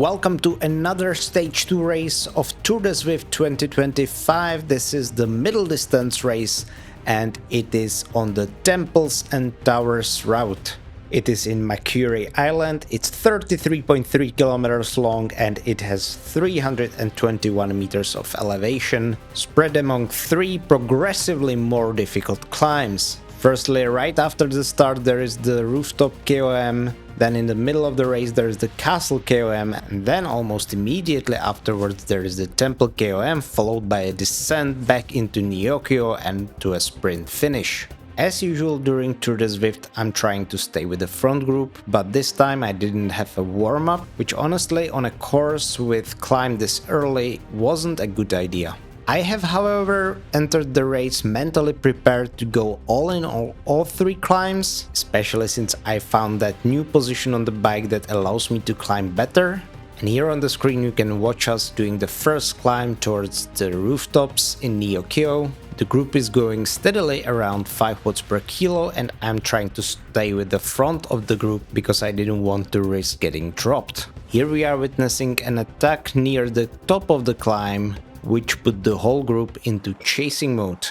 welcome to another Stage 2 race of Tour de Zwift 2025. This is the middle distance race and it is on the Temples and Towers route. It is in Mercury Island, it's 33.3 kilometers long and it has 321 meters of elevation, spread among 3 progressively more difficult climbs. Firstly, right after the start there is the rooftop KOM, then in the middle of the race there is the castle KOM, and then almost immediately afterwards there is the temple KOM, followed by a descent back into Nyokyo and to a sprint finish. As usual during Tour de Zwift, I'm trying to stay with the front group, but this time I didn't have a warm-up, which honestly on a course with climb this early wasn't a good idea. I have, however, entered the race mentally prepared to go all in all 3 climbs, especially since I found that new position on the bike that allows me to climb better. And here on the screen you can watch us doing the first climb towards the rooftops in Nyokyo. The group is going steadily around 5 watts per kilo and I'm trying to stay with the front of the group because I didn't want to risk getting dropped. Here we are witnessing an attack near the top of the climb, which put the whole group into chasing mode.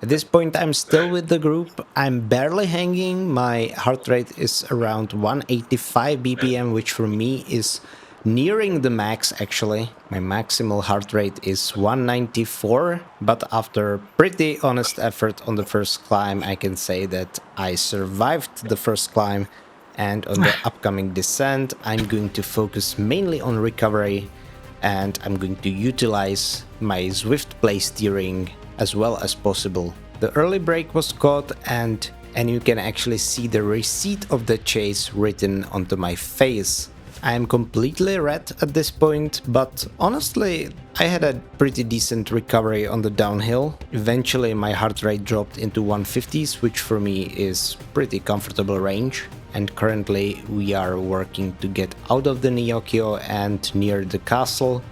At this point I'm still with the group, I'm barely hanging, my heart rate is around 185 BPM, which for me is nearing the max actually. My maximal heart rate is 194, but after pretty honest effort on the first climb I can say that I survived the first climb, and on the upcoming descent I'm going to focus mainly on recovery and I'm going to utilize my Zwift play steering as well as possible. The early break was caught and you can actually see the receipt of the chase written onto my face. I am completely red at this point, but honestly I had a pretty decent recovery on the downhill. Eventually my heart rate dropped into 150s, which for me is pretty comfortable range. And currently we are working to get out of the Nyokyo and near the castle.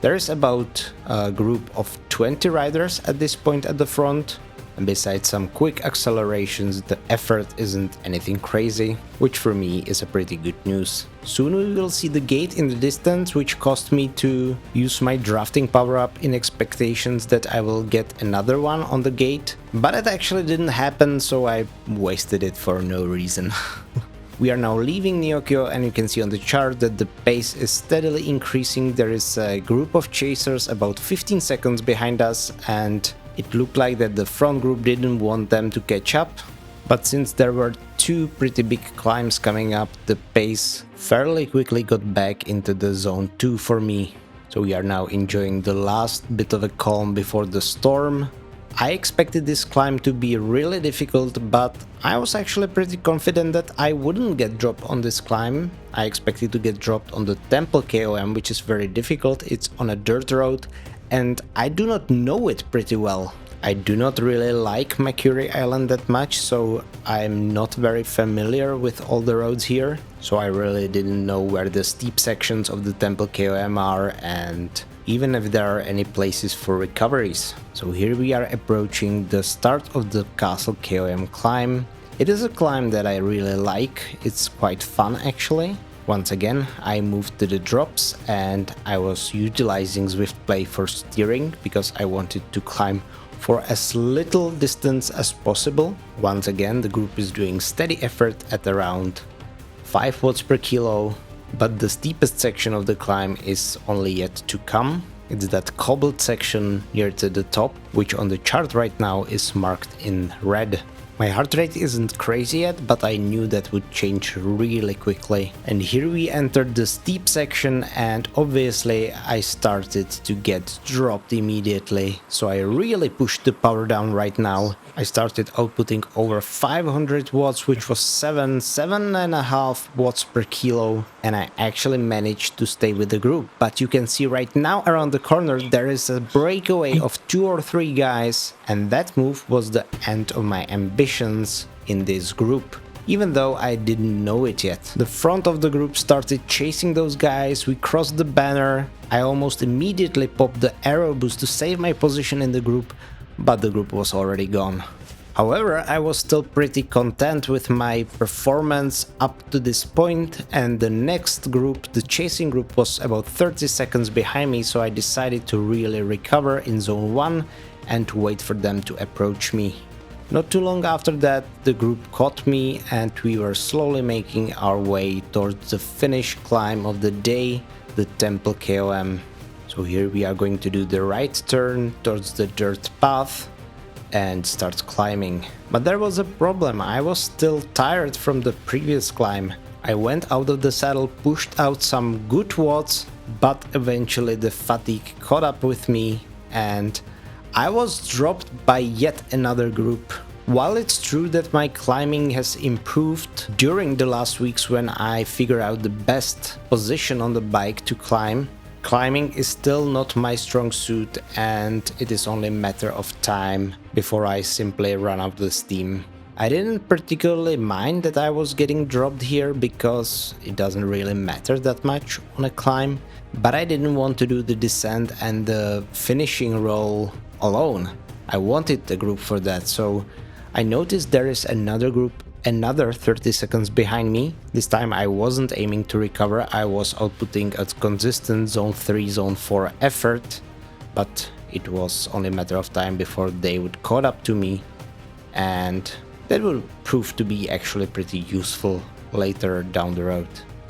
There is about a group of 20 riders at this point at the front. And besides some quick accelerations, the effort isn't anything crazy, which for me is a pretty good news. Soon we will see the gate in the distance, which caused me to use my drafting power-up in expectations that I will get another one on the gate. But it actually didn't happen, so I wasted it for no reason. We are now leaving Nyokyo and you can see on the chart that the pace is steadily increasing. There is a group of chasers about 15 seconds behind us and it looked like that the front group didn't want them to catch up. But since there were 2 pretty big climbs coming up, the pace fairly quickly got back into the zone 2 for me. So we are now enjoying the last bit of a calm before the storm. I expected this climb to be really difficult, but I was actually pretty confident that I wouldn't get dropped on this climb. I expected to get dropped on the Temple KOM, which is very difficult. It's on a dirt road and I do not know it pretty well. I do not really like Mercury Island that much, so I'm not very familiar with all the roads here. So I really didn't know where the steep sections of the Temple KOM are and even if there are any places for recoveries. So here we are approaching the start of the Castle KOM climb. It is a climb that I really like, it's quite fun actually. Once again, I moved to the drops and I was utilizing Zwift Play for steering because I wanted to climb for as little distance as possible. Once again, the group is doing steady effort at around 5 watts per kilo. But the steepest section of the climb is only yet to come. It's that cobbled section near to the top, which on the chart right now is marked in red. My heart rate isn't crazy yet, but I knew that would change really quickly. And here we entered the steep section and obviously I started to get dropped immediately. So I really pushed the power down right now. I started outputting over 500 watts, which was 7.5 watts per kilo. And I actually managed to stay with the group. But you can see right now around the corner there is a breakaway of 2 or 3 guys. And that move was the end of my ambitions in this group, even though I didn't know it yet. The front of the group started chasing those guys, we crossed the banner, I almost immediately popped the arrow boost to save my position in the group, but the group was already gone. However, I was still pretty content with my performance up to this point, and the next group, the chasing group, was about 30 seconds behind me, so I decided to really recover in zone 1 and to wait for them to approach me. Not too long after that, the group caught me and we were slowly making our way towards the finish climb of the day, the Temple KOM. So here we are going to do the right turn towards the dirt path and start climbing. But there was a problem, I was still tired from the previous climb. I went out of the saddle, pushed out some good watts, but eventually the fatigue caught up with me and I was dropped by yet another group. While it's true that my climbing has improved during the last weeks when I figured out the best position on the bike to climb, climbing is still not my strong suit and it is only a matter of time before I simply run out of steam. I didn't particularly mind that I was getting dropped here because it doesn't really matter that much on a climb, but I didn't want to do the descent and the finishing roll alone. I wanted the group for that, so I noticed there is another group, another 30 seconds behind me. This time I wasn't aiming to recover, I was outputting a consistent zone 3, zone 4 effort, but it was only a matter of time before they would caught up to me, and that will prove to be actually pretty useful later down the road.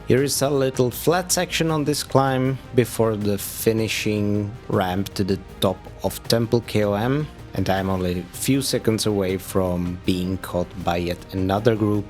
Here is a little flat section on this climb before the finishing ramp to the top of Temple KOM, and I'm only a few seconds away from being caught by yet another group.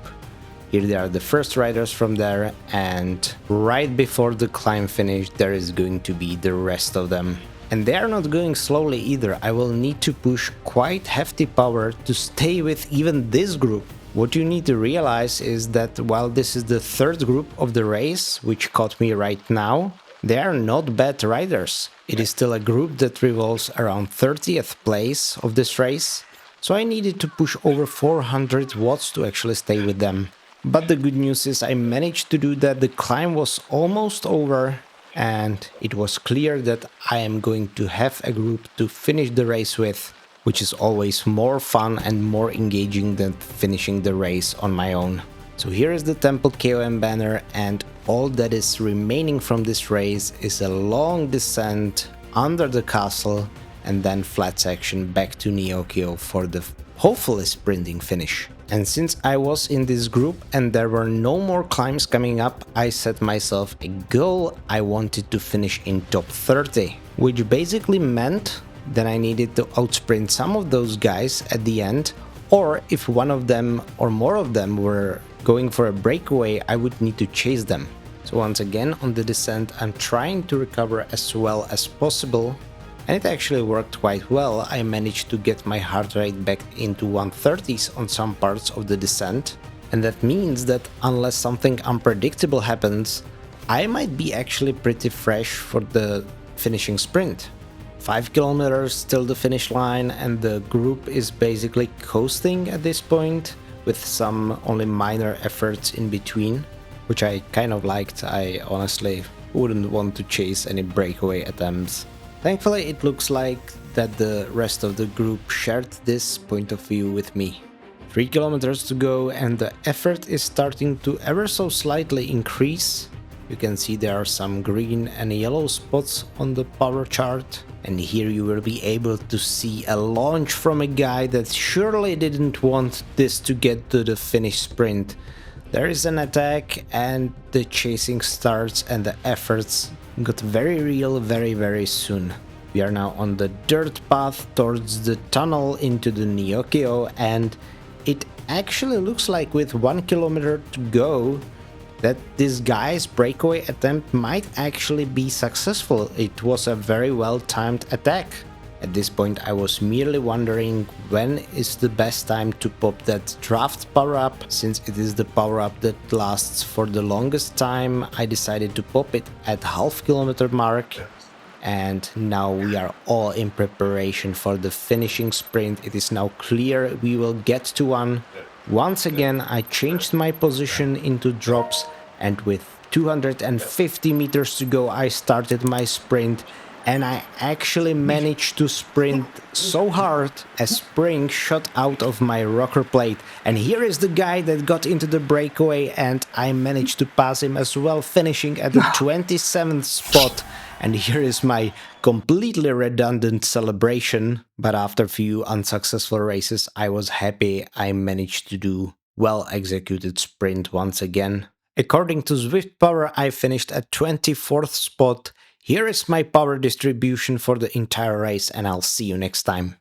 Here they are, the first riders from there, and right before the climb finish there is going to be the rest of them. And they are not going slowly either, I will need to push quite hefty power to stay with even this group. What you need to realize is that while this is the third group of the race, which caught me right now, they are not bad riders. It is still a group that revolves around 30th place of this race, so I needed to push over 400 watts to actually stay with them. But the good news is I managed to do that, the climb was almost over, and it was clear that I am going to have a group to finish the race with, which is always more fun and more engaging than finishing the race on my own. So here is the Temple KOM banner, and all that is remaining from this race is a long descent under the castle and then flat section back to Neokyo for the hopefully sprinting finish. And since I was in this group and there were no more climbs coming up, I set myself a goal. I wanted to finish in top 30, which basically meant then I needed to outsprint some of those guys at the end, or if one of them or more of them were going for a breakaway, I would need to chase them. So once again on the descent I'm trying to recover as well as possible, and it actually worked quite well. I managed to get my heart rate back into 130s on some parts of the descent, and that means that unless something unpredictable happens, I might be actually pretty fresh for the finishing sprint. 5 kilometers till the finish line and the group is basically coasting at this point with some only minor efforts in between, which I kind of liked. I honestly wouldn't want to chase any breakaway attempts. Thankfully it looks like that the rest of the group shared this point of view with me. 3 kilometers to go and the effort is starting to ever so slightly increase. You can see there are some green and yellow spots on the power chart, and here you will be able to see a launch from a guy that surely didn't want this to get to the finish sprint. There is an attack and the chasing starts and the efforts got very real very soon. We are now on the dirt path towards the tunnel into the Neokyo, and it actually looks like with 1 kilometer to go that this guy's breakaway attempt might actually be successful. It was a very well timed attack. At this point I was merely wondering when is the best time to pop that draft power up. Since it is the power up that lasts for the longest time, I decided to pop it at half kilometer mark, and now we are all in preparation for the finishing sprint. It is now clear we will get to one. Once again I changed my position into drops, and with 250 meters to go I started my sprint, and I actually managed to sprint so hard a spring shot out of my rocker plate. And here is the guy that got into the breakaway, and I managed to pass him as well, finishing at the 27th spot. And here is my completely redundant celebration, but after a few unsuccessful races I was happy I managed to do well executed sprint once again. According to Zwift Power, I finished at 24th spot. Here is my power distribution for the entire race, and I'll see you next time.